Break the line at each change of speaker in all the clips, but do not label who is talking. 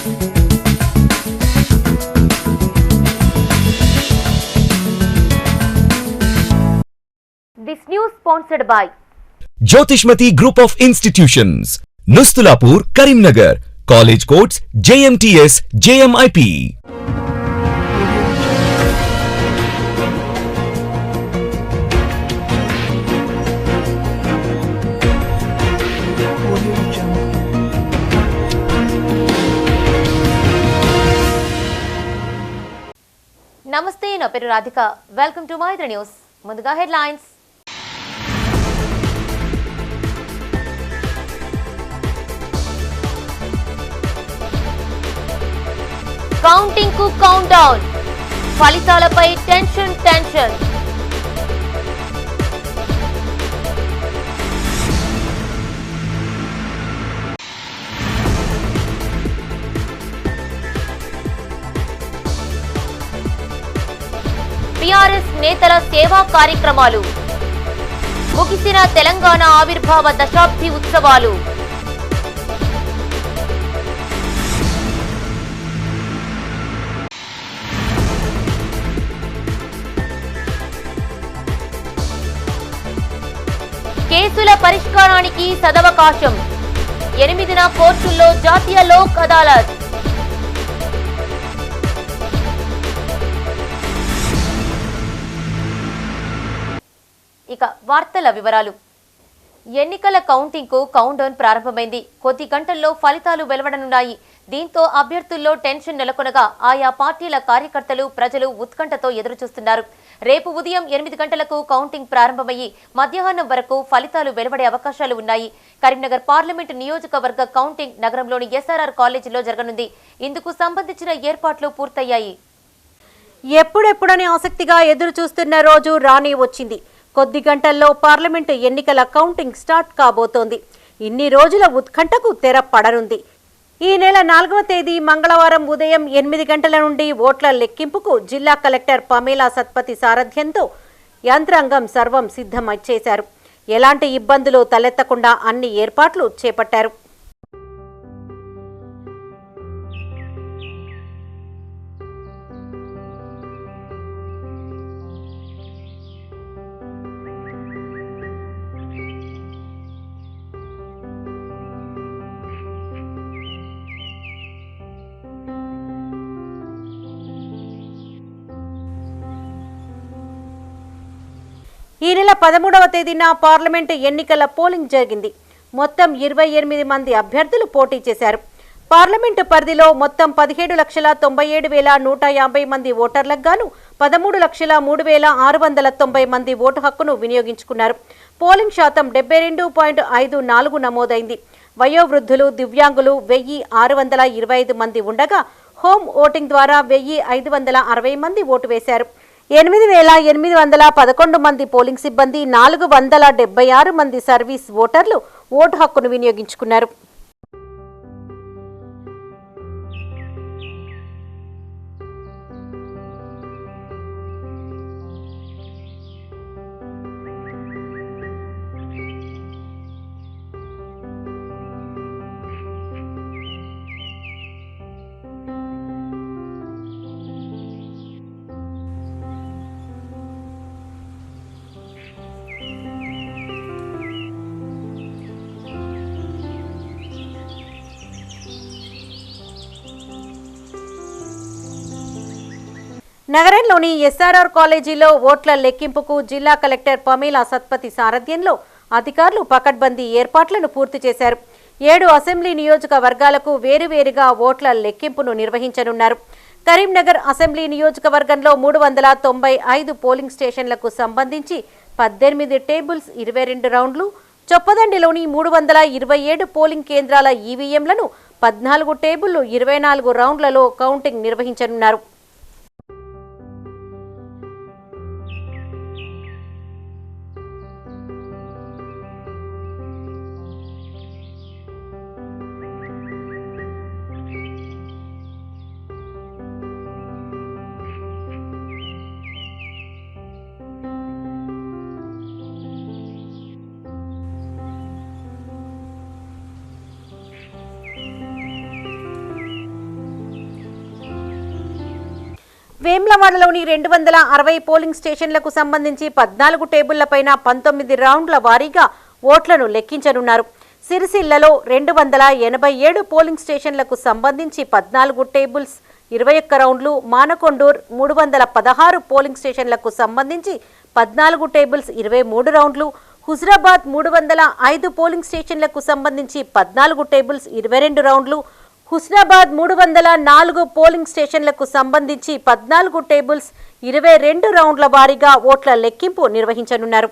This news sponsored by
Jyotishmati Group of Institutions, Nustulapur, Karimnagar. College codes JMTS, JMIP.
నమస్తే, నా పేరు Radhika. Welcome to Maitri news. ముందుగా headlines. Counting కు count down, ఫలితాలపై tension. TRS నేతల సేవా కార్యక్రమాలు, ముగిసిన తెలంగాణ ఆవిర్భావ దశాబ్ది ఉత్సవాలు. కేసుల పరిష్కారానికి సదవకాశం, 8న కోర్టుల్లో జాతీయ లోక్ అదాలత్. ఇక వార్తల వివరాలు. ఎన్నికల కౌంటింగ్ కు కౌంట్ డౌన్ ప్రారంభమైంది. కొద్ది గంటల్లో ఫలితాలు వెలువడనున్నాయి. దీంతో అభ్యర్థుల్లో టెన్షన్ నెలకొనగా ఆయా పార్టీల కార్యకర్తలు, ప్రజలు ఉత్కంఠతో ఎదురుచూస్తున్నారు. రేపు ఉదయం 8 గంటలకు కౌంటింగ్ ప్రారంభమయ్యి మధ్యాహ్నం వరకు ఫలితాలు వెలువడే అవకాశాలు ఉన్నాయి. కరీంనగర్ పార్లమెంటు నియోజకవర్గ కౌంటింగ్ నగరంలోని ఎస్ఆర్ఆర్ కాలేజీలో జరగనుంది. ఇందుకు సంబంధించిన ఏర్పాట్లు పూర్తయ్యాయి.
ఎప్పుడెప్పుడని ఆసక్తిగా ఎదురు చూస్తున్న రోజు రాని వచ్చింది. కొద్ది గంటల్లో పార్లమెంటు ఎన్నికల కౌంటింగ్ స్టార్ట్ కాబోతోంది. ఇన్ని రోజుల ఉత్కంఠకు తెర పడనుంది. ఈ నెల 4వ తేదీ మంగళవారం ఉదయం 8 గంటల నుండి ఓట్ల లెక్కింపుకు జిల్లా కలెక్టర్ పమేలా సత్పతి సారథ్యంతో యంత్రాంగం సర్వం సిద్ధం చేశారు. ఎలాంటి ఇబ్బందులు తలెత్తకుండా అన్ని ఏర్పాట్లు చేపట్టారు. ఈ నెల 13వ తేదీన పార్లమెంటు ఎన్నికల పోలింగ్ జరిగింది. మొత్తం 28 మంది అభ్యర్థులు పోటీ చేశారు. పార్లమెంటు పరిధిలో మొత్తం 17,97,150 మంది ఓటర్లకు గాను 13,03,690 మంది ఓటు హక్కును వినియోగించుకున్నారు. పోలింగ్ శాతం 72.54 నమోదైంది. వయోవృద్ధులు, దివ్యాంగులు 1,625 మంది ఉండగా హోమ్ ఓటింగ్ ద్వారా 1,560 మంది ఓటు వేశారు. 8,811 మంది పోలింగ్ సిబ్బంది, 476 మంది సర్వీస్ ఓటర్లు ఓటు హక్కును వినియోగించుకున్నారు. నగరంలోని ఎస్ఆర్ఆర్ కాలేజీలో ఓట్ల లెక్కింపుకు జిల్లా కలెక్టర్ పమేలా సత్పతి సారథ్యంలో అధికారులు పకడ్బందీ ఏర్పాట్లను పూర్తి చేశారు. 7 అసెంబ్లీ నియోజకవర్గాలకు వేరువేరుగా ఓట్ల లెక్కింపును నిర్వహించనున్నారు. కరీంనగర్ అసెంబ్లీ నియోజకవర్గంలో 395 పోలింగ్ స్టేషన్లకు సంబంధించి 18 టేబుల్స్ 22 రౌండ్లు, చొప్పదండిలోని 327 పోలింగ్ కేంద్రాల ఈవీఎంలను 14 టేబుళ్లు 24 రౌండ్లలో కౌంటింగ్ నిర్వహించనున్నారు. వేమ్లవాడలోని 260 పోలింగ్ స్టేషన్లకు సంబంధించి 14 టేబుళ్లపైన 19 రౌండ్ల వారీగా ఓట్లను లెక్కించనున్నారు. సిరిసిల్లలో 287 పోలింగ్ స్టేషన్లకు సంబంధించి 14 టేబుల్స్ 21 రౌండ్లు, మానకొండూర్ 316 పోలింగ్ స్టేషన్లకు సంబంధించి 14 టేబుల్స్ 23 రౌండ్లు, హుజరాబాద్ 305 పోలింగ్ స్టేషన్లకు సంబంధించి 14 టేబుల్స్ 22 రౌండ్లు, హుస్నాబాద్ 304 పోలింగ్ స్టేషన్లకు సంబంధించి 14 టేబుల్స్ 22 రౌండ్ల వారీగా ఓట్ల లెక్కింపు నిర్వహించనున్నారు.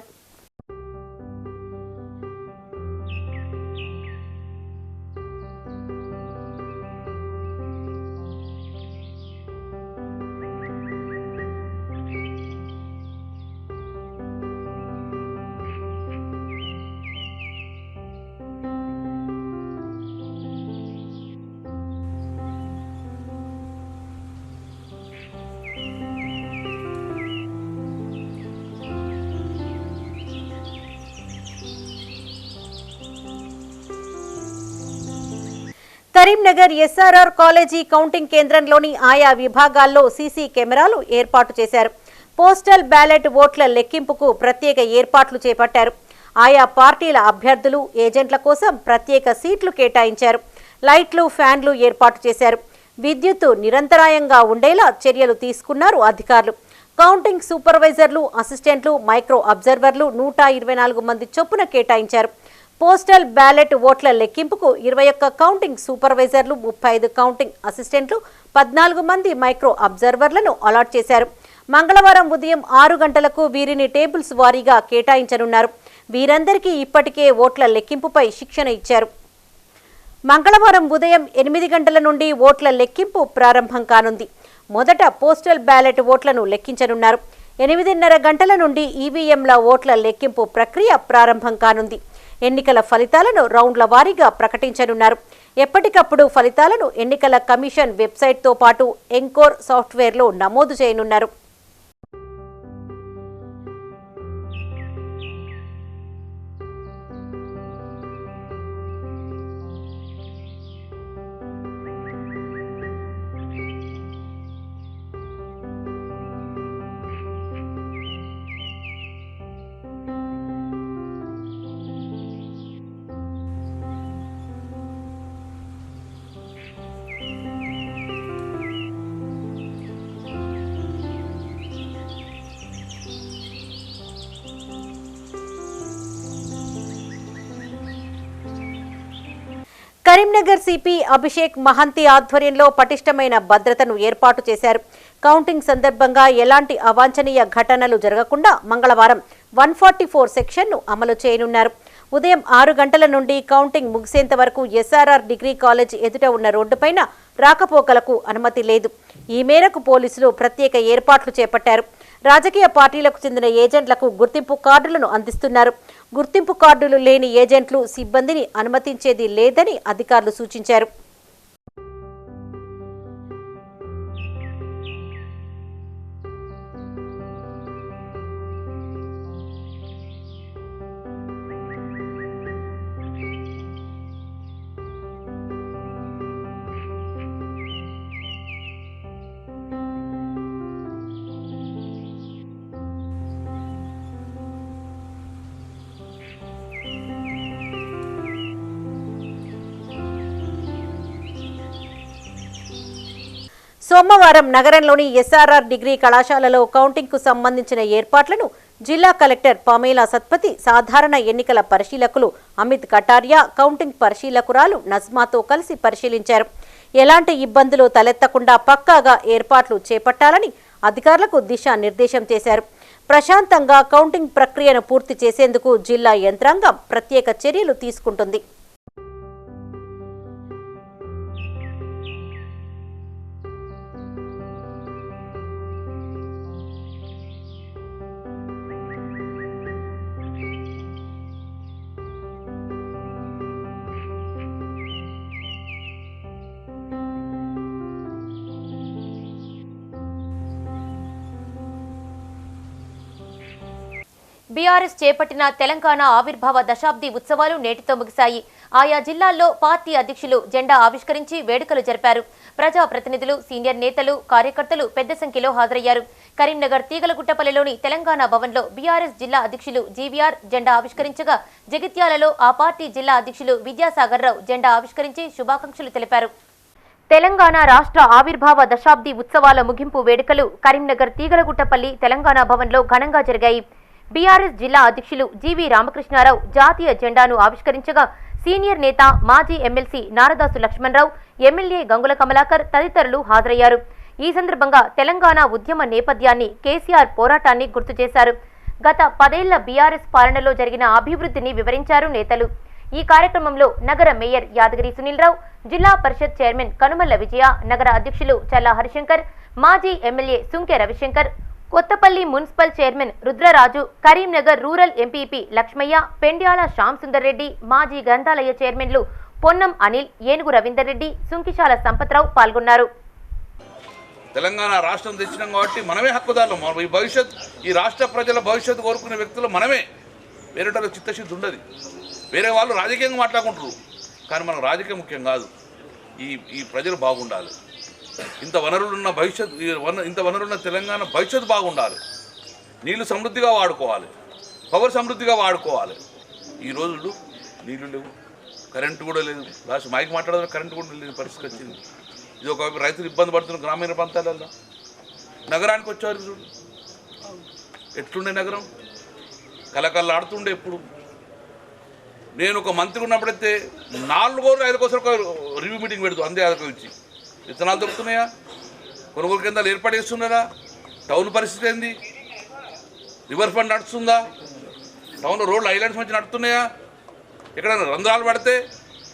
కరీంనగర్ ఎస్ఆర్ఆర్ కాలేజీ కౌంటింగ్ కేంద్రంలోని ఆయా విభాగాల్లో సీసీ కెమెరాలు ఏర్పాటు చేశారు. పోస్టల్ బ్యాలెట్ ఓట్ల లెక్కింపుకు ప్రత్యేక ఏర్పాట్లు చేపట్టారు. ఆయా పార్టీల అభ్యర్థులు, ఏజెంట్ల కోసం ప్రత్యేక సీట్లు కేటాయించారు. లైట్లు, ఫ్యాన్లు ఏర్పాటు చేశారు. విద్యుత్తు నిరంతరాయంగా ఉండేలా చర్యలు తీసుకున్నారు అధికారులు. కౌంటింగ్ సూపర్వైజర్లు, అసిస్టెంట్లు, మైక్రో అబ్జర్వర్లు 124 మంది చొప్పున కేటాయించారు. పోస్టల్ బ్యాలెట్ ఓట్ల లెక్కింపుకు 21 కౌంటింగ్ సూపర్వైజర్లు, 35 కౌంటింగ్ అసిస్టెంట్లు, 14 మంది మైక్రో అబ్జర్వర్లను అలాట్ చేశారు. మంగళవారం ఉదయం 6 గంటలకు వీరిని టేబుల్స్ వారీగా కేటాయించనున్నారు. వీరందరికీ ఇప్పటికే ఓట్ల లెక్కింపుపై శిక్షణ ఇచ్చారు. మంగళవారం ఉదయం 8 గంటల నుండి ఓట్ల లెక్కింపు ప్రారంభం కానుంది. మొదట పోస్టల్ బ్యాలెట్ ఓట్లను లెక్కించనున్నారు. 8:30 గంటల నుండి ఈవీఎంల ఓట్ల లెక్కింపు ప్రక్రియ ప్రారంభం కానుంది. ఎన్నికల ఫలితాలను రౌండ్ల వారీగా ప్రకటించనున్నారు. ఎప్పటికప్పుడు ఫలితాలను ఎన్నికల కమిషన్ వెబ్సైట్తో పాటు ఎంకోర్ సాఫ్ట్వేర్లో నమోదు చేయనున్నారు. కరీంనగర్ సిపి అభిషేక్ మహంతి ఆధ్వర్యంలో పటిష్టమైన భద్రతను ఏర్పాటు చేశారు. కౌంటింగ్ సందర్భంగా ఎలాంటి అవాంఛనీయ ఘటనలు జరగకుండా మంగళవారం 144 సెక్షన్ను అమలు చేయనున్నారు. ఉదయం 6 గంటల నుండి కౌంటింగ్ ముగిసేంత వరకు ఎస్ఆర్ఆర్ డిగ్రీ కాలేజ్ ఎదుట ఉన్న రోడ్డుపైన రాకపోకలకు అనుమతి లేదు. ఈ మేరకు పోలీసులు ప్రత్యేక ఏర్పాట్లు చేపట్టారు. రాజకీయ పార్టీలకు చెందిన ఏజెంట్లకు గుర్తింపు కార్డులను అందిస్తున్నారు. గుర్తింపు కార్డులు లేని ఏజెంట్లు, సిబ్బందిని అనుమతించేది లేదని అధికారులు సూచించారు. సోమవారం నగరంలోని ఎస్ఆర్ఆర్ డిగ్రీ కళాశాలలో కౌంటింగ్కు సంబంధించిన ఏర్పాట్లను జిల్లా కలెక్టర్ పమేలా సత్పతి, సాధారణ ఎన్నికల పరిశీలకులు అమిత్ కటారియా, కౌంటింగ్ పరిశీలకురాలు నజ్మాతో కలిసి పరిశీలించారు. ఎలాంటి ఇబ్బందులు తలెత్తకుండా పక్కాగా ఏర్పాట్లు చేపట్టాలని అధికారులకు దిశానిర్దేశం చేశారు. ప్రశాంతంగా కౌంటింగ్ ప్రక్రియను పూర్తి చేసేందుకు జిల్లా యంత్రాంగం ప్రత్యేక చర్యలు తీసుకుంటుంది.
బీఆర్ఎస్ చేపట్టిన తెలంగాణ ఆవిర్భావ దశాబ్ది ఉత్సవాలు నేటితో ముగిశాయి. ఆయా జిల్లాల్లో పార్టీ అధ్యక్షులు జెండా ఆవిష్కరించి వేడుకలు జరిపారు. ప్రజాప్రతినిధులు, సీనియర్ నేతలు, కార్యకర్తలు పెద్ద సంఖ్యలో హాజరయ్యారు. కరీంనగర్ తీగలగుట్టపల్లిలోని తెలంగాణ భవన్లో బీఆర్ఎస్ జిల్లా అధ్యక్షులు జీవీఆర్ జెండా ఆవిష్కరించగా, జగిత్యాలలో ఆ పార్టీ జిల్లా అధ్యక్షులు విద్యాసాగర్ రావు జెండా ఆవిష్కరించి శుభాకాంక్షలు తెలిపారు. తెలంగాణ రాష్ట్ర ఆవిర్భావ దశాబ్ది ఉత్సవాల ముగింపు వేడుకలు కరీంనగర్ తీగలగుట్టపల్లి తెలంగాణ భవన్లో ఘనంగా జరిగాయి. బీఆర్ఎస్ జిల్లా అధ్యక్షులు జీవీ రామకృష్ణారావు జాతీయ జెండాను ఆవిష్కరించగా, సీనియర్ నేత మాజీ ఎమ్మెల్సీ నారదాసు లక్ష్మణరావు, ఎమ్మెల్యే గంగుల కమలాకర్ తదితరులు హాజరయ్యారు. ఈ సందర్భంగా తెలంగాణ ఉద్యమ నేపథ్యాన్ని, కేసీఆర్ పోరాటాన్ని గుర్తు చేశారు. గత 10 ఏళ్ల బీఆర్ఎస్ పాలనలో జరిగిన అభివృద్ధిని వివరించారు నేతలు. ఈ కార్యక్రమంలో నగర మేయర్ యాదగిరి సునీల్రావు, జిల్లా పరిషత్ చైర్మన్ కనుమల్ల విజయ, నగర అధ్యక్షులు చల్లా హరిశంకర్, మాజీ MLA Sunke Ravishankar, Kothapalli municipal chairman Rudraraju, Karimnagar rural MPP Lakshmaiah, Pendyala Shyam Sundar Reddy, మాజీ గ్రంథాలయ చైర్మన్లు పొన్నం అనిల్, ఏనుగు రవీందర్ రెడ్డి, సుంకిశాల సంపత్రావు పాల్గొన్నారు.
తెలంగాణ రాష్ట్రం తెచ్చినాం కాబట్టి మనమే హక్కుదారులు. ఈ భవిష్యత్, ఈ రాష్ట్ర ప్రజల భవిష్యత్తు కోరుకునే వ్యక్తులు మనమే. వేరేటో చిత్తశుద్ధి ఉండదు. వేరే వాళ్ళు రాజకీయంగా మాట్లాడుకుంటారు, కానీ మనకు రాజకీయం ముఖ్యం కాదు. ఈ ప్రజలు బాగుండాలి. ఇంత వనరులున్న భవిష్యత్, ఇంత వనరులున్న తెలంగాణ భవిష్యత్తు బాగుండాలి. నీళ్లు సమృద్ధిగా వాడుకోవాలి, పవర్ సమృద్ధిగా వాడుకోవాలి. ఈ రోజులు నీళ్లు లేవు, కరెంటు కూడా లేదు. లాస్ట్ మైక్ మాట్లాడడం కరెంటు కూడా లేని పరిస్థితి వచ్చింది. ఇది ఒకవైపు రైతులు ఇబ్బంది పడుతున్న గ్రామీణ ప్రాంతాలలో. నగరానికి వచ్చారు చూడు, ఎట్లుండే నగరం, కలకల్లాడుతుండే. ఎప్పుడు నేను ఒక మంత్రి ఉన్నప్పుడైతే 4 రోజులు 5 కోసం రివ్యూ మీటింగ్ పెడుతూ అందే అదొక ఇచ్చి విత్తనాలు దొరుకుతున్నాయా, కొనుగోలు కేంద్రాలు ఏర్పాటు చేస్తున్నారా, టౌన్ పరిస్థితి ఏంది, రివర్ ఫ్రంట్ నడుస్తుందా, టౌన్లో రోడ్లు ఐలాండ్స్ మంచి నడుస్తున్నాయా, ఎక్కడైనా రంధ్రాలు పడితే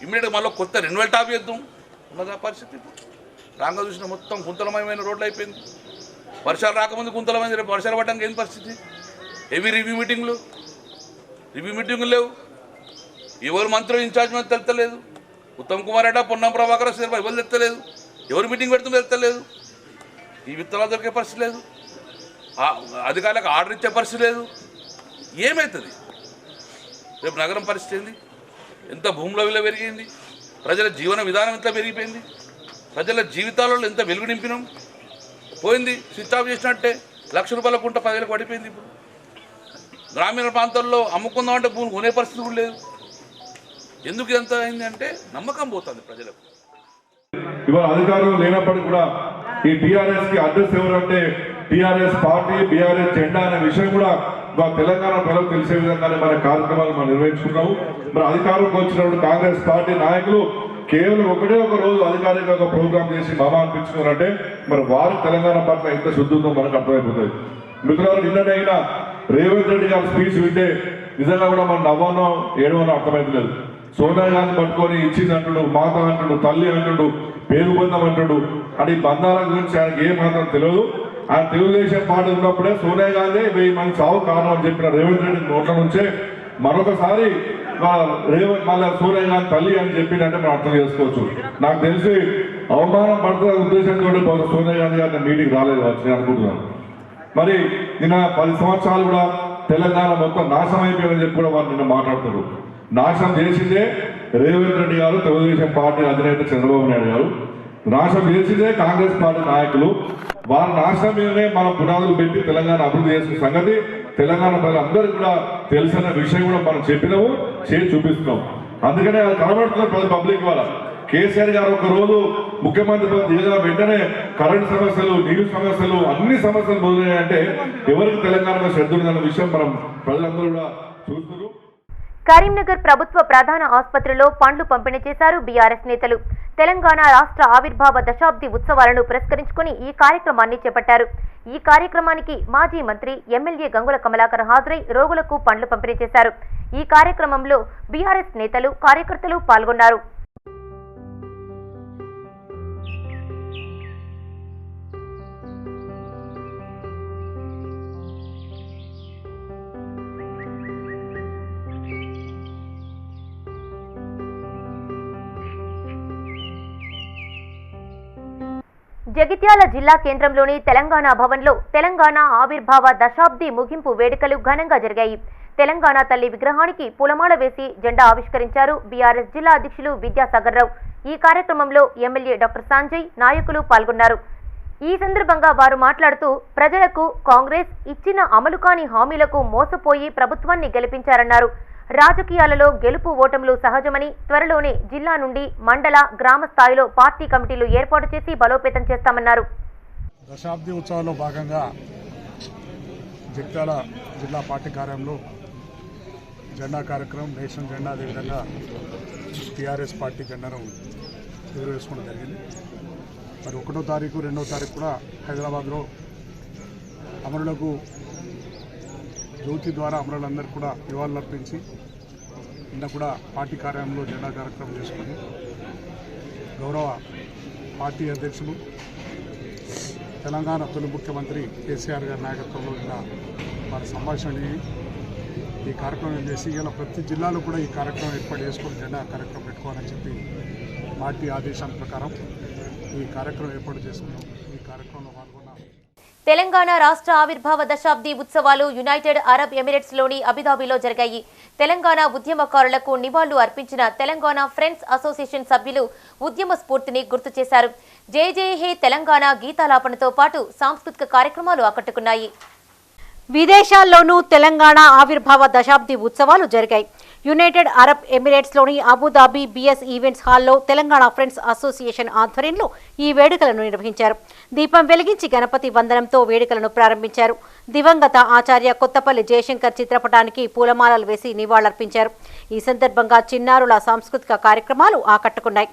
ఇమ్మీడియట్గా మళ్ళీ కొత్త రెన్యువల్ టాప్ చేద్దాం ఉన్నదా పరిస్థితి. రాంగా చూసిన మొత్తం గుంతలమయమైన రోడ్లు అయిపోయింది. వర్షాలు రాకముందు గుంతలమైంది, రేపు వర్షాలు పడడానికి ఏం పరిస్థితి. హెవీ రివ్యూ మీటింగ్లు లేవు. ఎవరు మంత్రులు ఇన్ఛార్జ్ మంత్రి తెలుస్తలేదు. ఉత్తమ్ కుమార్ రెడ్డి, పొన్నం ప్రభాకర్ ఎవరు తెలుస్తలేదు. ఎవరు మీటింగ్ పెడుతుందో తెలుస్తలేదు. ఈ విత్తనాలు దొరికే పరిస్థితి లేదు, అధికారులకు ఆర్డర్ ఇచ్చే పరిస్థితి లేదు. ఏమవుతుంది రేపు నగరం పరిస్థితి ఏంది? ఎంత భూముల విలువ పెరిగింది, ప్రజల జీవన విధానం ఎంత పెరిగిపోయింది, ప్రజల జీవితాలలో ఎంత వెలుగు నింపినాం. పోయింది, స్విచ్ ఆఫ్ చేసినట్టే. ₹1,00,000 కుంట 10,000 పడిపోయింది. ఇప్పుడు గ్రామీణ ప్రాంతాల్లో అమ్ముకుందామంటే భూమి కొనే పరిస్థితి కూడా లేదు. ఎందుకు ఎంత అయింది అంటే నమ్మకం పోతుంది ప్రజలకు.
ఇవాళ అధికారులు లేనప్పటికీ కూడా ఈ టీఆర్ఎస్ కి అడ్రస్ ఎవరంటే టీఆర్ఎస్ పార్టీ, బీఆర్ఎస్ జెండా అనే విషయం కూడా మా తెలంగాణ ప్రజలకు తెలిసే విధంగానే మన కార్యక్రమాలు మనం నిర్వహించుకున్నాము. మరి అధికారంలోకి వచ్చినప్పుడు కాంగ్రెస్ పార్టీ నాయకులు కేవలం ఒకటే ఒక రోజు అధికారికంగా ఒక ప్రోగ్రాం చేసి మామా అనిపించుకున్నారంటే మరి వారు తెలంగాణ పట్ల ఎంత శుద్ధి ఉందో మనకు అర్థమైపోతుంది. మిత్రులు, నిన్ననైనా రేవంత్ రెడ్డి గారి స్పీచ్ వింటే నిజంగా కూడా మనం నవ్వానో ఏడవనో అర్థమైతలేదు. సోనియా గాంధీ పట్టుకొని ఇచ్చింది అంటుడు, మాత అంటుడు, తల్లి అంటుడు, పేరు బంధం అంటుడు. అంటే ఈ బంధాల గురించి ఆయనకి ఏ మాత్రం తెలియదు. ఆయన తెలుగుదేశం పార్టీ ఉన్నప్పుడే సోనియా గాంధీ 1000 మంది చావు కారణం అని చెప్పిన రేవంత్ రెడ్డి నోట్ల నుంచే మరొకసారి మళ్ళీ సోనియా గాంధీ తల్లి అని చెప్పిందంటే మనం అర్థం చేసుకోవచ్చు. నాకు తెలిసి అవమానం పడుతున్న ఉద్దేశంతో సోనియా గాంధీ గారిని మీటింగ్ రాలేదు నేను అనుకుంటున్నాను. మరి నిన్న 10 సంవత్సరాలు కూడా తెలంగాణ మొత్తం నాశనం అయిపోయిందని చెప్పి కూడా వాళ్ళు నిన్న మాట్లాడుతున్నారు. నాశనం చేసిందే రేవంత్ రెడ్డి గారు, తెలుగుదేశం పార్టీ అధినేత చంద్రబాబు నాయుడు గారు. నాశనం చేసిందే కాంగ్రెస్ పార్టీ నాయకులు. వారి నాశనం మీదనే మనం పునాదులు పెట్టి తెలంగాణ అభివృద్ధి చేసిన సంగతి తెలంగాణ ప్రజలందరికీ కూడా తెలిసిన విషయం కూడా మనం చెప్పినాము, చేసి చూపిస్తున్నాం. అందుకనే అది కనబడుతున్న ప్రతి పబ్లిక్ వల్ల కేసీఆర్ గారు ఒక రోజు ముఖ్యమంత్రి దిగిన వెంటనే కరెంట్ సమస్యలు, నీరు సమస్యలు, అన్ని సమస్యలు మొదలయ్యాయంటే ఎవరికి తెలంగాణలో శ్రద్ధ ఉందన్న విషయం మనం ప్రజలందరూ కూడా చూస్తున్నారు.
కరీంనగర్ ప్రభుత్వ ప్రధాన ఆసుపత్రిలో పండ్లు పంపిణీ చేశారు బీఆర్ఎస్ నేతలు. తెలంగాణ రాష్ట్ర ఆవిర్భావ దశాబ్ది ఉత్సవాలను పురస్కరించుకుని ఈ కార్యక్రమాన్ని చేపట్టారు. ఈ కార్యక్రమానికి మాజీ మంత్రి, ఎమ్మెల్యే గంగుల కమలాకర్ హాజరై రోగులకు పండ్లు పంపిణీ చేశారు. ఈ కార్యక్రమంలో బీఆర్ఎస్ నేతలు, కార్యకర్తలు పాల్గొన్నారు. జగిత్యాల జిల్లా కేంద్రంలోని తెలంగాణ భవన్లో తెలంగాణ ఆవిర్భావ దశాబ్ది ముగింపు వేడుకలు ఘనంగా జరిగాయి. తెలంగాణ తల్లి విగ్రహానికి పూలమాల వేసి జెండా ఆవిష్కరించారు బీఆర్ఎస్ జిల్లా అధ్యక్షులు విద్యాసాగర్ రావు. ఈ కార్యక్రమంలో ఎమ్మెల్యే డాక్టర్ సంజయ్, నాయకులు పాల్గొన్నారు. ఈ సందర్భంగా వారు మాట్లాడుతూ ప్రజలకు కాంగ్రెస్ ఇచ్చిన అమలు కాని హామీలకు మోసపోయి ప్రభుత్వాన్ని గెలిపించారన్నారు. రాజకీయాలలో గెలుపు ఓటములు సహజమని త్వరలోనే జిల్లా నుండి మండల, గ్రామ స్థాయిలో పార్టీ కమిటీలు ఏర్పాటు చేసి బలోపేతం చేస్తామన్నారు.
దశాబ్ది ఉత్సవాల్లో భాగంగా జగిత్యాల జిల్లా పార్టీ కార్యాలయంలో జెండా కార్యక్రమం, నేషనల్ జెండా, అదేవిధంగా టీఆర్ఎస్ పార్టీ జెండాను ఎగురవేసుకోవడం జరిగింది. మరి 1వ తారీఖు, 2వ తారీఖు కూడా హైదరాబాద్లో అమరులకు జ్యోతి ద్వారా అమరులందరికీ కూడా నివాళులు అర్పించి నిన్న కూడా పార్టీ కార్యాలయంలో జెండా కార్యక్రమం చేసుకుని గౌరవ పార్టీ అధ్యక్షులు తెలంగాణ తొలి ముఖ్యమంత్రి కేసీఆర్ గారి నాయకత్వంలో నిన్న వారి సంభాషణ ఈ కార్యక్రమం చేసి ఇలా ప్రతి జిల్లాలో కూడా ఈ కార్యక్రమం ఏర్పాటు చేసుకొని జెండా కార్యక్రమం పెట్టుకోవాలని చెప్పి పార్టీ ఆదేశాల ప్రకారం ఈ కార్యక్రమం ఏర్పాటు చేసుకున్నాం. ఈ కార్యక్రమంలో పాల్గొన్న
తెలంగాణ రాష్ట్ర ఆవిర్భావ దశాబ్ది ఉత్సవాలు యునైటెడ్ అరబ్ ఎమిరేట్స్లోని అబుదాబిలో జరిగాయి. తెలంగాణ ఉద్యమకారులకు నివాళులు అర్పించిన తెలంగాణ ఫ్రెండ్స్ అసోసియేషన్ సభ్యులు ఉద్యమ స్ఫూర్తిని గుర్తు చేశారు. జై జై హే తెలంగాణ గీతాలాపనతో పాటు సాంస్కృతిక కార్యక్రమాలు ఆకట్టుకున్నాయి.
విదేశాల్లోనూ తెలంగాణ ఆవిర్భావ దశాబ్ది ఉత్సవాలు జరిగాయి. యునైటెడ్ అరబ్ ఎమిరేట్స్లోని అబుదాబి బిఎస్ ఈవెంట్స్ హాల్లో తెలంగాణ ఫ్రెండ్స్ అసోసియేషన్ ఆధ్వర్యంలో ఈ వేడుకలను నిర్వహించారు. దీపం వెలిగించి గణపతి వందనంతో వేడుకలను ప్రారంభించారు. దివంగత ఆచార్య కొత్తపల్లి జయశంకర్ చిత్రపటానికి పూలమాలలు వేసి నివాళులర్పించారు. ఈ సందర్భంగా చిన్నారుల సాంస్కృతిక కార్యక్రమాలు ఆకట్టుకున్నాయి.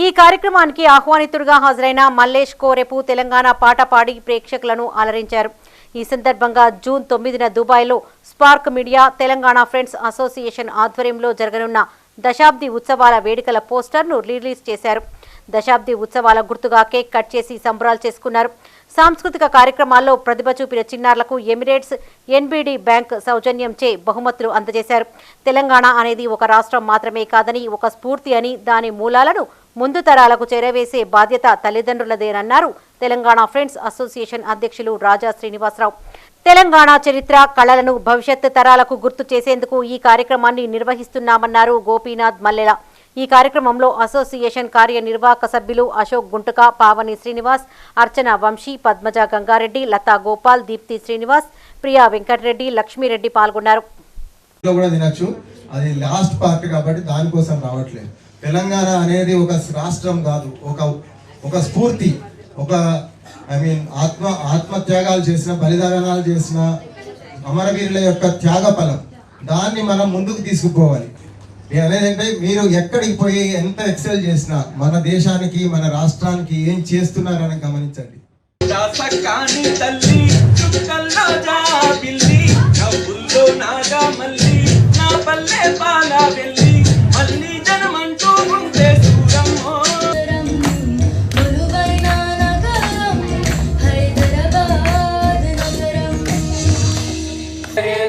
ఈ కార్యక్రమానికి ఆహ్వానితుడిగా హాజరైన మల్లేష్ కోరెపు తెలంగాణ పాట పాడి ప్రేక్షకులను అలరించారు. ఈ సందర్భంగా జూన్ 9న దుబాయ్లో spark media Telangana friends association ఆధ్వర్యంలో జరగనున్న దశాబ్ది ఉత్సవాల వేడుకల పోస్టర్ను రిలీజ్ చేశారు. దశాబ్ది ఉత్సవాల గుర్తుగా కేక్ కట్ చేసి సంబరాలు చేసుకున్నారు. సాంస్కృతిక కార్యక్రమాల్లో ప్రతిభ చూపిన చిన్నారులకు ఎమిరేట్స్ ఎన్బిడి బ్యాంక్ సౌజన్యంచే బహుమతులు అందజేశారు. తెలంగాణ అనేది ఒక రాష్ట్రం మాత్రమే కాదని, ఒక స్ఫూర్తి అని, దాని మూలాలను ముందు తరాలకు చేరవేసే బాధ్యత తల్లిదండ్రులదేనన్నారు తెలంగాణ ఫ్రెండ్స్ అసోసియేషన్ అధ్యక్షులు రాజా శ్రీనివాసరావు. తెలంగాణ చరిత్ర, కళలను భవిష్యత్ తరాలకు గుర్తు చేసేందుకు ఈ కార్యక్రమాన్ని నిర్వహిస్తున్నామన్నారు గోపీనాథ్ మల్లెల. ఈ కార్యక్రమంలో అసోసియేషన్ కార్యనిర్వాహక సభ్యులు అశోక్ గుంటుక, పావని శ్రీనివాస్, అర్చన వంశీ, పద్మజ గంగారెడ్డి, లతా గోపాల్, దీప్తి శ్రీనివాస్, ప్రియా వెంకటరెడ్డి, లక్ష్మీరెడ్డి పాల్గొన్నారు.
అది లాస్ట్ పార్ట్ కాబట్టి దానికోసం రావట్లేదు. తెలంగాణ అనేది ఒక రాష్ట్రం కాదు, ఒక స్ఫూర్తి, ఒక ఆత్మత్యాగాలు చేసిన, బలిదానాలు చేసిన అమరవీరుల యొక్క త్యాగ ఫలం. దాన్ని మనం ముందుకు తీసుకుపోవాలి. అనేదంటే మీరు ఎక్కడికి పోయి ఎంత ఎక్సెల్ చేసినా మన దేశానికి, మన రాష్ట్రానికి ఏం చేస్తున్నారని గమనించండి.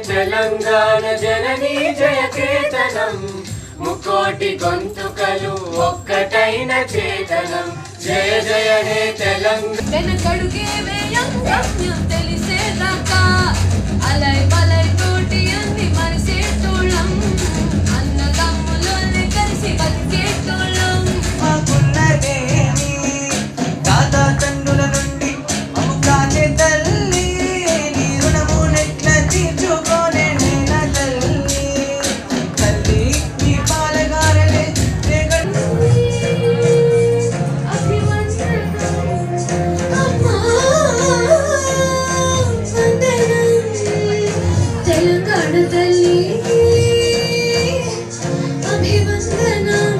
తెలంగాణ జననీ జయకేతనం, ముకోటి గొంతుకలు ఒక్కటైన చేతనం. జయ జయ హే తెలంగాణ. వెనకడుగే వేయం గమ్యం తెలిసేదాకా, అలై బలై తోటి అంది మరిసేటోళ్ళం, అన్నదమ్ములోనే కలిసి బతికేటోళ్ళం. మాకున్నదేమి దాదా తండ్రుల నుండి మమ్ము కాచే తల్లి, నీ రుణము నెట్ల తీర్చుకోలేని తెలంగాణ తల్లి అభివందనం.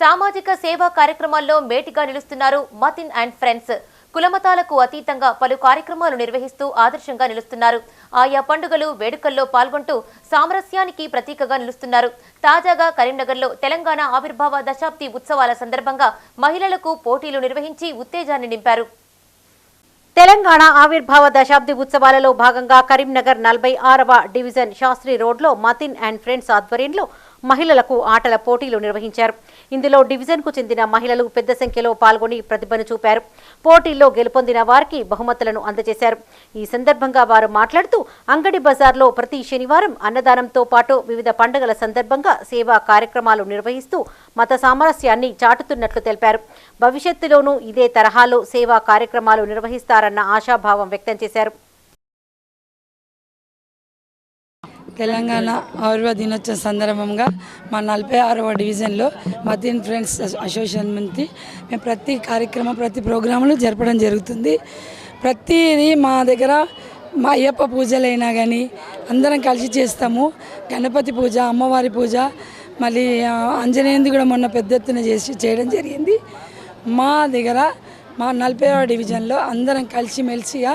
సామాజిక సేవా కార్యక్రమాల్లో మేటిగా నిలుస్తున్నారు మతిన్ అండ్ ఫ్రెండ్స్. కులమతాలకు అతీతంగా పలు కార్యక్రమాలు నిర్వహిస్తూ ఆదర్శంగా నిలుస్తున్నారు. ఆయా పండుగలు వేడుకల్లో పాల్గొంటూ సామరస్యానికి ప్రతీకగా నిలుస్తున్నారు. తాజాగా కరీంనగర్లో తెలంగాణ ఆవిర్భావ దశాబ్ది ఉత్సవాల సందర్భంగా మహిళలకు పోటీలు నిర్వహించి ఉత్తేజాన్ని నింపారు.
తెలంగాణ ఆవిర్భావ దశాబ్ది ఉత్సవాలలో భాగంగా కరీంనగర్ 46వ డివిజన్ శాస్త్రి రోడ్లో మతిన్ అండ్ ఫ్రెండ్స్ ఆధ్వర్యంలో మహిళలకు ఆటల పోటీలు నిర్వహించారు. ఇందులో డివిజన్కు చెందిన మహిళలు పెద్ద సంఖ్యలో పాల్గొని ప్రతిభను చూపారు. పోటీల్లో గెలుపొందిన వారికి బహుమతులను అందజేశారు. ఈ సందర్భంగా వారు మాట్లాడుతూ అంగడి బజార్లో ప్రతి శనివారం అన్నదానంతో పాటు వివిధ పండుగల సందర్భంగా సేవా కార్యక్రమాలు నిర్వహిస్తూ మత సామరస్యాన్ని చాటుతున్నట్లు తెలిపారు. భవిష్యత్తులోనూ ఇదే తరహాలో సేవా కార్యక్రమాలు నిర్వహిస్తారన్న ఆశాభావం వ్యక్తం చేశారు.
తెలంగాణ ఆవిర్భావ దినోత్సవం సందర్భంగా మా 46వ డివిజన్లో మతిన్ ఫ్రెండ్స్ అసోసియేషన్ నుంచి మేము ప్రతి కార్యక్రమం ప్రతి ప్రోగ్రాములు జరపడం జరుగుతుంది. ప్రతిదీ మా దగ్గర మా అయ్యప్ప పూజలైనా కానీ అందరం కలిసి చేస్తాము. గణపతి పూజ, అమ్మవారి పూజ, మళ్ళీ ఆంజనేయుని కూడా మొన్న పెద్ద ఎత్తున చేయడం జరిగింది. మా దగ్గర మా 40వ డివిజన్లో అందరం కలిసిమెలిసిగా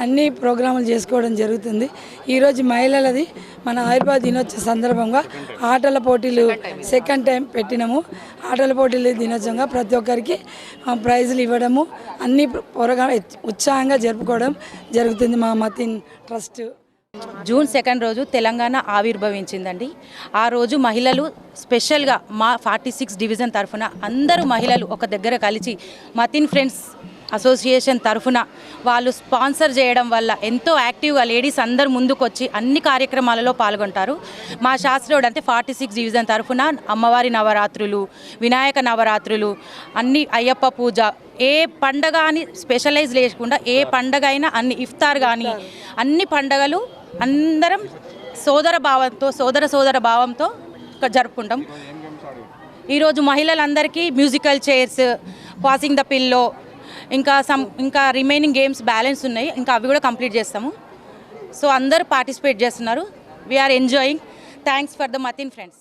అన్ని ప్రోగ్రాములు చేసుకోవడం జరుగుతుంది. ఈరోజు మహిళలది మన ఆవిర్భావ దినోత్సవ సందర్భంగా ఆటల పోటీలు సెకండ్ టైం పెట్టినాము. ఆటల పోటీలు దినోత్సవంగా ప్రతి ఒక్కరికి ప్రైజులు ఇవ్వడము అన్ని ఉత్సాహంగా జరుపుకోవడం జరుగుతుంది. మా మతిన్ ట్రస్ట్
జూన్ 2 రోజు తెలంగాణ ఆవిర్భవించిందండి. ఆ రోజు మహిళలు స్పెషల్గా మా 46 డివిజన్ తరఫున అందరూ మహిళలు ఒక దగ్గర కలిసి మతిన్ ఫ్రెండ్స్ అసోసియేషన్ తరఫున వాళ్ళు స్పాన్సర్ చేయడం వల్ల ఎంతో యాక్టివ్గా లేడీస్ అందరు ముందుకొచ్చి అన్ని కార్యక్రమాలలో పాల్గొంటారు. మా శాస్త్రోడ్ అంటే 46 డివిజన్ తరఫున అమ్మవారి నవరాత్రులు, వినాయక నవరాత్రులు, అన్ని అయ్యప్ప పూజ, ఏ పండగ అని స్పెషలైజ్ లేకుండా ఏ పండగ అయినా అన్ని ఇఫ్తార్ కానీ అన్ని పండగలు అందరం సోదర భావంతో జరుపుకుంటాం. ఈరోజు మహిళలందరికీ musical chairs, passing the pillow, ఇంకా రిమైనింగ్ గేమ్స్ బ్యాలెన్స్ ఉన్నాయి. ఇంకా అవి కూడా కంప్లీట్ చేస్తాము. సో అందరూ పార్టిసిపేట్ చేస్తున్నారు. We are enjoying. Thanks for the Matin friends.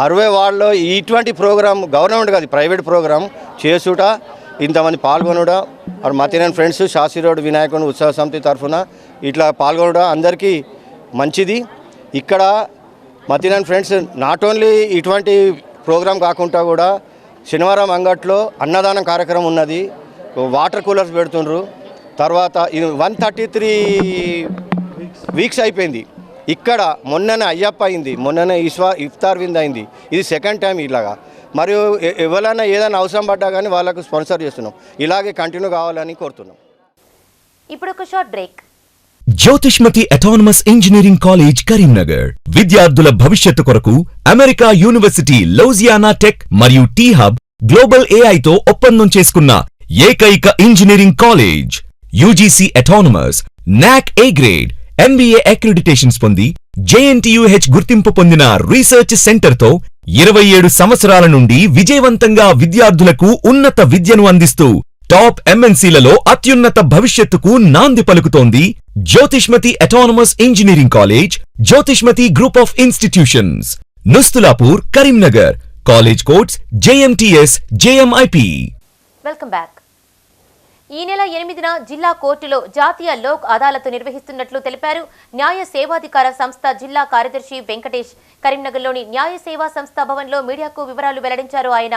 60 వార్డులో ఇటువంటి ప్రోగ్రామ్ గవర్నమెంట్ కాదు, ప్రైవేట్ ప్రోగ్రామ్ చేసుట, ఇంతమంది పాల్గొనడా, Matin and friends Shastri road వినాయకుని ఉత్సవ సమితి తరఫున ఇట్లా పాల్గొనడం అందరికీ మంచిది. ఇక్కడ Matin and friends not only ఇటువంటి ప్రోగ్రాం కాకుండా కూడా శనివారం అంగట్లో అన్నదానం కార్యక్రమం ఉన్నది. వాటర్ కూలర్స్ పెడుతుండ్రు. తర్వాత ఇది 133 వీక్స్ అయిపోయింది. ఇక్కడ మొన్ననే అయ్యప్ప అయింది, మొన్ననే ఇఫ్తార్ విందు అయింది. ఇది సెకండ్ టైం ఇలాగా. మరియు ఎవరైనా ఏదైనా అవసరం పడ్డా కానీ వాళ్ళకు స్పాన్సర్ చేస్తున్నాం. ఇలాగే కంటిన్యూ కావాలని కోరుతున్నాం.
ఇప్పుడు ఒక short break.
Jyothishmathi autonomous engineering college Karimnagar విద్యార్థుల భవిష్యత్తు కొరకు అమెరికా యూనివర్సిటీ లౌజియానా టెక్ మరియు టీ హబ్ గ్లోబల్ ఏఐతో ఒప్పందం చేసుకున్న ఏకైక ఇంజనీరింగ్ కాలేజ్. యూజీసీ అటానమస్, నాక్ ఏ గ్రేడ్, ఎంబీఏ అక్రిడిటేషన్స్ పొంది జేఎన్టీయూహెచ్ గుర్తింపు పొందిన రీసెర్చ్ సెంటర్తో 27 సంవత్సరాల నుండి విజయవంతంగా విద్యార్థులకు ఉన్నత విద్యను అందిస్తూ టాప్ ఎంఎన్సీలలో అత్యున్నత భవిష్యత్తుకు నాంది పలుకుతోంది Jyothishmathi autonomous engineering college, Jyothishmathi group of institutions, Nustulapur, Karimnagar. College codes JMTS, JMIP.
Welcome back. ఈ నెల 8న జిల్లా కోర్టులో జాతీయ లోక్ అదాలత్ నిర్వహిస్తున్నట్లు తెలిపారు న్యాయ సేవాధికార సంస్థ జిల్లా కార్యదర్శి వెంకటేష్. కరీంనగర్లోని న్యాయ సేవా సంస్థ భవన్లో మీడియాకు వివరాలు వెల్లడించారు ఆయన.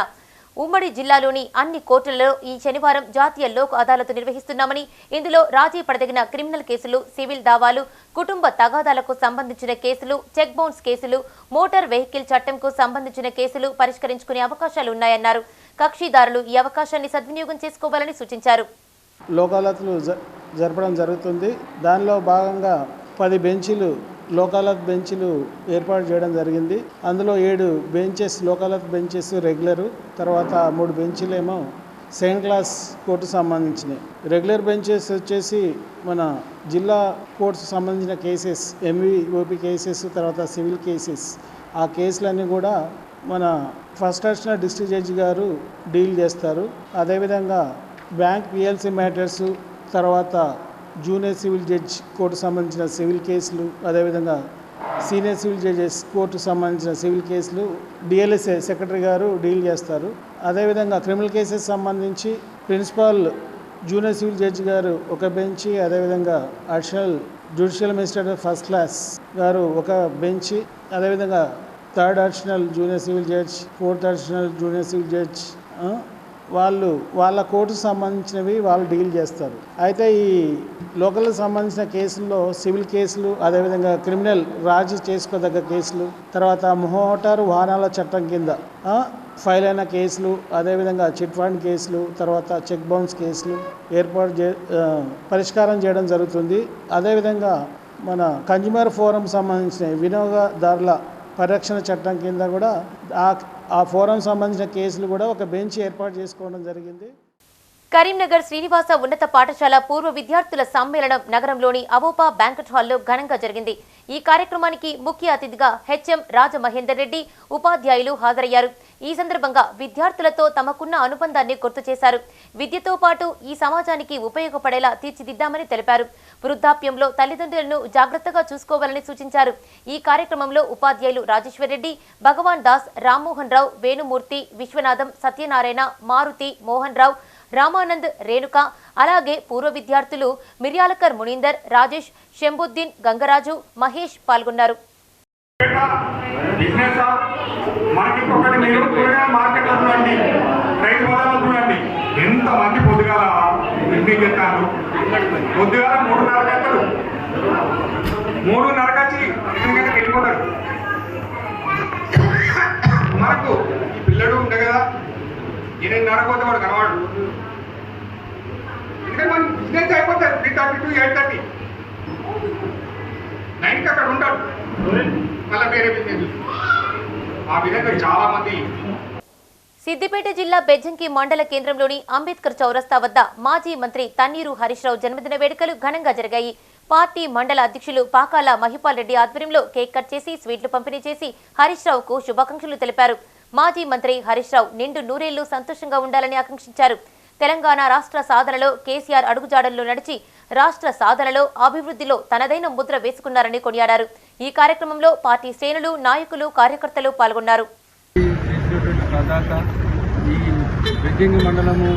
ఉమ్మడి జిల్లాలోని అన్ని కోర్టులలో ఈ శనివారం జాతీయ లోక్ అదాలత్ నిర్వహిస్తున్నామని, ఇందులో రాజీ పడదగిన క్రిమినల్ కేసులు, సివిల్ దావాలు, కుటుంబ తగాదాలకు సంబంధించిన కేసులు, చెక్ బౌన్స్ కేసులు, మోటార్ వెహికల్ చట్టంకు సంబంధించిన కేసులు పరిష్కరించుకునే అవకాశాలు ఉన్నాయన్నారు. కక్షిదారులు ఈ అవకాశాన్ని సద్వినియోగం చేసుకోవాలని సూచించారు.
లోక్ అదాలత్లు జరపడం జరుగుతుంది. దానిలో భాగంగా 10 బెంచీలు లోక్ అదాలత్ బెంచ్లు ఏర్పాటు చేయడం జరిగింది. అందులో 7 benches Lok Adalat benches regular, తర్వాత 3 బెంచీలేమో సెకండ్ క్లాస్ కోర్టు సంబంధించినవి. రెగ్యులర్ బెంచెస్ వచ్చేసి మన జిల్లా కోర్టు సంబంధించిన కేసెస్, MVOP కేసెస్, తర్వాత సివిల్ కేసెస్, ఆ కేసులన్నీ కూడా మన ఫస్ట్ అడిషనల్ డిస్ట్రిక్ట్ జడ్జి గారు డీల్ చేస్తారు. అదేవిధంగా బ్యాంక్ PLC మ్యాటర్సు, తర్వాత జూనియర్ సివిల్ జడ్జ్ కోర్టు సంబంధించిన సివిల్ కేసులు, అదేవిధంగా సీనియర్ సివిల్ జడ్జెస్ కోర్టు సంబంధించిన సివిల్ కేసులు డిఎల్ఎస్ఏ సెక్రటరీ గారు డీల్ చేస్తారు. అదేవిధంగా క్రిమినల్ కేసెస్ సంబంధించి ప్రిన్సిపల్ జూనియర్ సివిల్ జడ్జి గారు ఒక బెంచి, అదేవిధంగా additional judicial magistrate first class గారు ఒక బెంచి, అదేవిధంగా third additional junior civil judge, fourth additional junior civil judge వాళ్ళ కోర్టుకు సంబంధించినవి వాళ్ళు డీల్ చేస్తారు. అయితే ఈ లోకల్కి సంబంధించిన కేసుల్లో సివిల్ కేసులు, అదేవిధంగా క్రిమినల్ రాజీ చేసుకోదగ్గ కేసులు, తర్వాత మోటారు వాహనాల చట్టం కింద ఫైల్ అయిన కేసులు, అదేవిధంగా చిట్ ఫండ్ కేసులు, తర్వాత చెక్ బౌన్స్ కేసులు పరిష్కారం చేయడం జరుగుతుంది. అదేవిధంగా మన కన్జ్యూమర్ ఫోరం సంబంధించిన వినియోగదారుల పరిరక్షణ చట్టం కింద కూడా ఆ ఫోరం సంబంధించిన కేసులు కూడా ఒక బెంచ్ ఏర్పాటు చేసుకోవడం జరిగింది.
కరీంనగర్ శ్రీనివాస ఉన్నత పాఠశాల పూర్వ విద్యార్థుల సమ్మేళనం నగరంలోని అవోపా బ్యాంకెట్ హాల్లో ఘనంగా జరిగింది. ఈ కార్యక్రమానికి ముఖ్య అతిథిగా హెచ్ఎం రాజమహేందర్ రెడ్డి ఉపాధ్యాయులు హాజరయ్యారు. ఈ సందర్భంగా విద్యార్థులతో తమకున్న అనుబంధాన్ని గుర్తు చేశారు. విద్యతో పాటు ఈ సమాజానికి ఉపయోగపడేలా తీర్చిదిద్దామని తెలిపారు. వృద్ధాప్యంలో తల్లిదండ్రులను జాగ్రత్తగా చూసుకోవాలని సూచించారు. ఈ కార్యక్రమంలో ఉపాధ్యాయులు రాజేశ్వర్ రెడ్డి, భగవాన్ దాస్, రామ్మోహన్ రావు, వేణుమూర్తి, విశ్వనాథం, సత్యనారాయణ, మారుతి, మోహన్ రావు, రామానంద్, రేణుక, అలాగే పూర్వ విద్యార్థులు మిర్యాలకర్ మునీందర్, రాజేష్, శంభుద్దీన్, గంగరాజు, మహేష్ పాల్గొన్నారు.
ఎంతమంది పొద్దుగాల చెప్తారు, పొద్దుగాల 3:30 గంటలు 3:30 వచ్చి వెళ్ళిపోతారు. మనకు పిల్లడు ఉండే కదా, 8:30 పోతే వాడు కనవాడు. ఎందుకంటే మన బిజినెస్ అయిపోతుంది 3:30 to 8:30, 9కి అక్కడ ఉంటాడు, మళ్ళీ వేరే బిజినెస్. ఆ విధంగా చాలా మంది.
సిద్దిపేట జిల్లా బెజ్జంకి మండల కేంద్రంలోని అంబేద్కర్ చౌరస్తా వద్ద మాజీ మంత్రి తన్నీరు హరీష్ రావు జన్మదిన వేడుకలు ఘనంగా జరిగాయి. పార్టీ మండల అధ్యక్షులు పాకాల మహిపాల్ రెడ్డి ఆధ్వర్యంలో కేక్ కట్ చేసి స్వీట్లు పంపిణీ చేసి హరీష్ రావుకు శుభాకాంక్షలు తెలిపారు. మాజీ మంత్రి హరీష్ రావు నిండు నూరేళ్లు సంతోషంగా ఉండాలని ఆకాంక్షించారు. తెలంగాణ రాష్ట్ర సాధనలో కేసీఆర్ అడుగుజాడల్లో నడిచి రాష్ట్ర సాధనలో అభివృద్ధిలో తనదైన ముద్ర వేసుకున్నారని కొనియాడారు. ఈ కార్యక్రమంలో పార్టీ శ్రేణులు, నాయకులు, కార్యకర్తలు పాల్గొన్నారు.
ఈ బెజ్జంకి మండలము,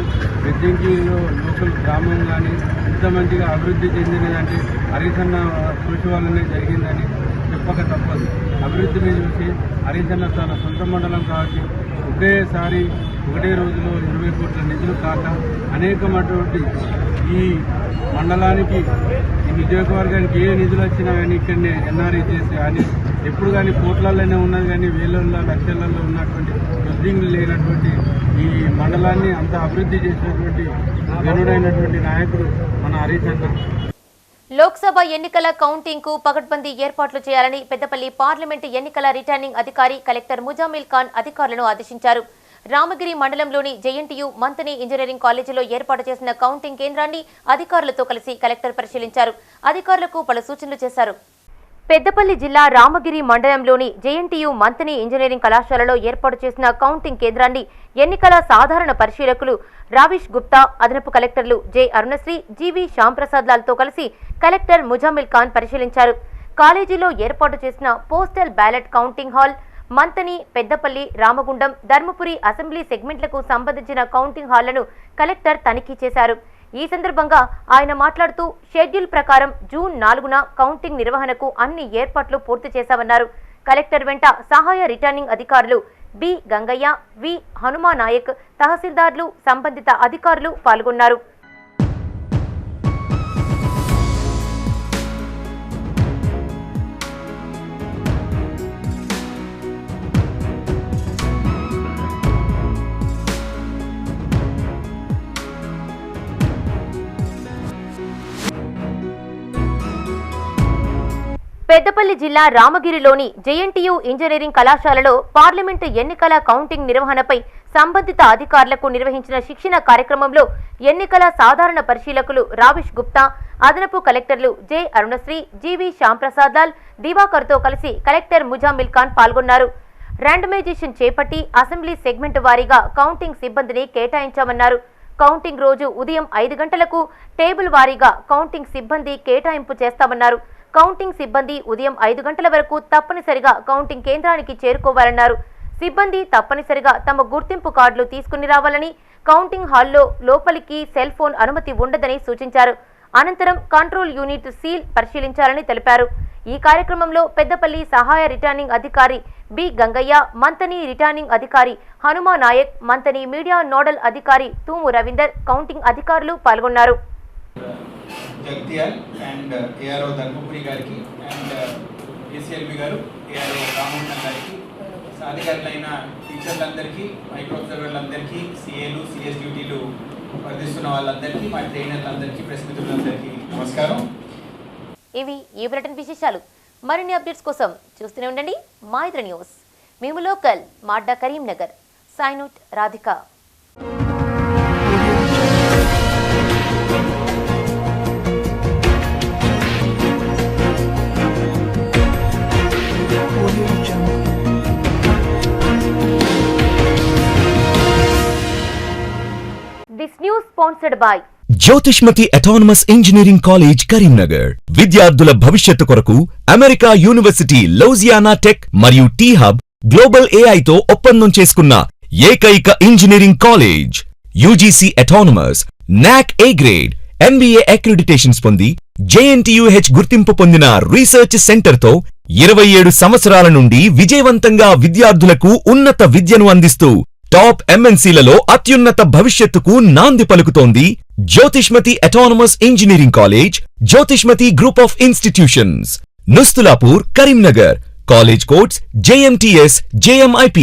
బెజ్జంకిలో లోకల్ గ్రామం కానీ ఇంత మంచిగా అభివృద్ధి చెందినదంటే హరీష్ అన్న కృషి వల్లనే జరిగిందని చెప్పక తప్పదు. అభివృద్ధిని చూసి హరీష్ అన్న తన సొంత మండలం కాబట్టి ఒకేసారి ఒకటే రోజులో 20 కోట్ల నిధులు కాక అనేకమైనటువంటి ఈ మండలానికి, ఈ నియోజకవర్గానికి ఏ నిధులు వచ్చినా కానీ ఇక్కడనే ఎన్ఆర్ఈ చేసి కానీ ఎప్పుడు కానీ కోట్లలోనే ఉన్నది కానీ వేలల్లో లక్షలలో ఉన్నటువంటి బిల్డింగ్లు లేనటువంటి ఈ మండలాన్ని అంత అభివృద్ధి చేసినటువంటి వెనుడైనటువంటి నాయకుడు మన హరీష్ అన్న.
లోక్సభ ఎన్నికల కౌంటింగ్ కు పకడ్బందీ ఏర్పాట్లు చేయాలని పెద్దపల్లి పార్లమెంటు ఎన్నికల రిటర్నింగ్ అధికారి కలెక్టర్ ముజామిల్ ఖాన్ అధికారులను ఆదేశించారు. రామగిరి మండలంలోని జేఎన్టీయూ మంతని ఇంజనీరింగ్ కాలేజీలో ఏర్పాటు చేసిన కౌంటింగ్ కేంద్రాన్ని అధికారులతో కలిసి కలెక్టర్ పరిశీలించారు. అధికారులకు పలు సూచనలు చేశారు. పెద్దపల్లి జిల్లా రామగిరి మండలంలోని జేఎన్టీయూ మంతని ఇంజనీరింగ్ కళాశాలలో ఏర్పాటు చేసిన కౌంటింగ్ కేంద్రాన్ని ఎన్నికల సాధారణ పరిశీలకులు రావిష్ గుప్తా, అదనపు కలెక్టర్లు జె అరుణశ్రీ, జీవి శ్యాంప్రసాద్ లాల్తో కలిసి కలెక్టర్ ముజామిల్ ఖాన్ పరిశీలించారు. కాలేజీలో ఏర్పాటు చేసిన postal ballot counting hall, Manthani, Peddapalli, Ramagundam, Dharmapuri assembly సెగ్మెంట్లకు సంబంధించిన కౌంటింగ్ హాళ్లను కలెక్టర్ తనిఖీ చేశారు. ఈ సందర్భంగా ఆయన మాట్లాడుతూ షెడ్యూల్ ప్రకారం జూన్ 4న కౌంటింగ్ నిర్వహణకు అన్ని ఏర్పాట్లు పూర్తి చేశామన్నారు. కలెక్టర్ వెంట సహాయ రిటర్నింగ్ అధికారులు బి గంగయ్య, వి హనుమానాయక్, తహసీల్దార్లు, సంబంధిత అధికారులు పాల్గొన్నారు. పెద్దపల్లి జిల్లా రామగిరిలోని జేఎన్టీయూ ఇంజనీరింగ్ కళాశాలలో పార్లమెంటు ఎన్నికల కౌంటింగ్ నిర్వహణపై సంబంధిత అధికారులకు నిర్వహించిన శిక్షణ కార్యక్రమంలో ఎన్నికల సాధారణ పరిశీలకులు రావిష్ గుప్తా, అదనపు కలెక్టర్లు జె అరుణశ్రీ, జీవి శ్యాంప్రసాద్ లాల్, దివాకర్తో కలిసి కలెక్టర్ ముజామిల్ ఖాన్ పాల్గొన్నారు. ర్యాండమైజేషన్ చేపట్టి అసెంబ్లీ సెగ్మెంట్ వారీగా కౌంటింగ్ సిబ్బందిని కేటాయించామన్నారు. కౌంటింగ్ రోజు ఉదయం 5 గంటలకు టేబుల్ వారీగా కౌంటింగ్ సిబ్బంది కేటాయింపు చేస్తామన్నారు. కౌంటింగ్ సిబ్బంది ఉదయం 5 గంటల వరకు తప్పనిసరిగా కౌంటింగ్ కేంద్రానికి చేరుకోవాలన్నారు. సిబ్బంది తప్పనిసరిగా తమ గుర్తింపు కార్డులు తీసుకుని రావాలని, కౌంటింగ్ హాల్లో లోపలికి సెల్ ఫోన్ అనుమతి ఉండదని సూచించారు. అనంతరం కంట్రోల్ యూనిట్ సీల్ పరిశీలించాలని తెలిపారు. ఈ కార్యక్రమంలో పెద్దపల్లి సహాయ రిటర్నింగ్ అధికారి బి గంగయ్య, మంతని రిటర్నింగ్ అధికారి హనుమా నాయక్, మంతని మీడియా నోడల్ అధికారి తూము రవీందర్, కౌంటింగ్ అధికారులు పాల్గొన్నారు.
జగత్యాల్ అండ్ ఏఆర్ఓ ధర్మపురి గారికి అండ్ ఏసీఎల్బి గారు, ఏఆర్ఓ రామోహన్ గారికి, అధికారులైన టీచర్లందరికీ, మైక్రో అబ్జర్వర్లందరికీ, సిఏలు సిఎస్ డ్యూటీలు వర్తిస్తున్న వాళ్ళందరికీ, మా ట్రైనర్లందరికీ, ప్రెస్ మిత్రులందరికీ నమస్కారం.
ఇవి ఈ బులెటిన్ విశేషాలు. మరిన్ని అప్డేట్స్ కోసం చూస్తూనే ఉండండి మా ఇతర న్యూస్. మేము లోకల్ మాడ్డా Karimnagar. Sign out Radhika. This news sponsored by
Jyothishmathi autonomous engineering college Karimnagar. విద్యార్థుల భవిష్యత్తు కొరకు అమెరికా యూనివర్సిటీ లౌజియానా టెక్ మరియు టీ హబ్ గ్లోబల్ ఏఐతో ఒప్పందం చేసుకున్న ఏకైక ఇంజనీరింగ్ కాలేజ్. యూజీసీ అటానమస్, నాక్ ఏ గ్రేడ్, ఎంబీఏ అక్రిడిటేషన్స్ పొంది జేఎన్టీయూహెచ్ గుర్తింపు పొందిన రీసెర్చ్ సెంటర్తో 27 సంవత్సరాల నుండి విజయవంతంగా విద్యార్థులకు ఉన్నత విద్యను అందిస్తూ టాప్ ఎంఎన్సీలలో అత్యున్నత భవిష్యత్తుకు నాంది పలుకుతోంది Jyothishmathi autonomous engineering college, Jyothishmathi group of institutions, Nustulapur, Karimnagar. College codes JMTS, JMIP.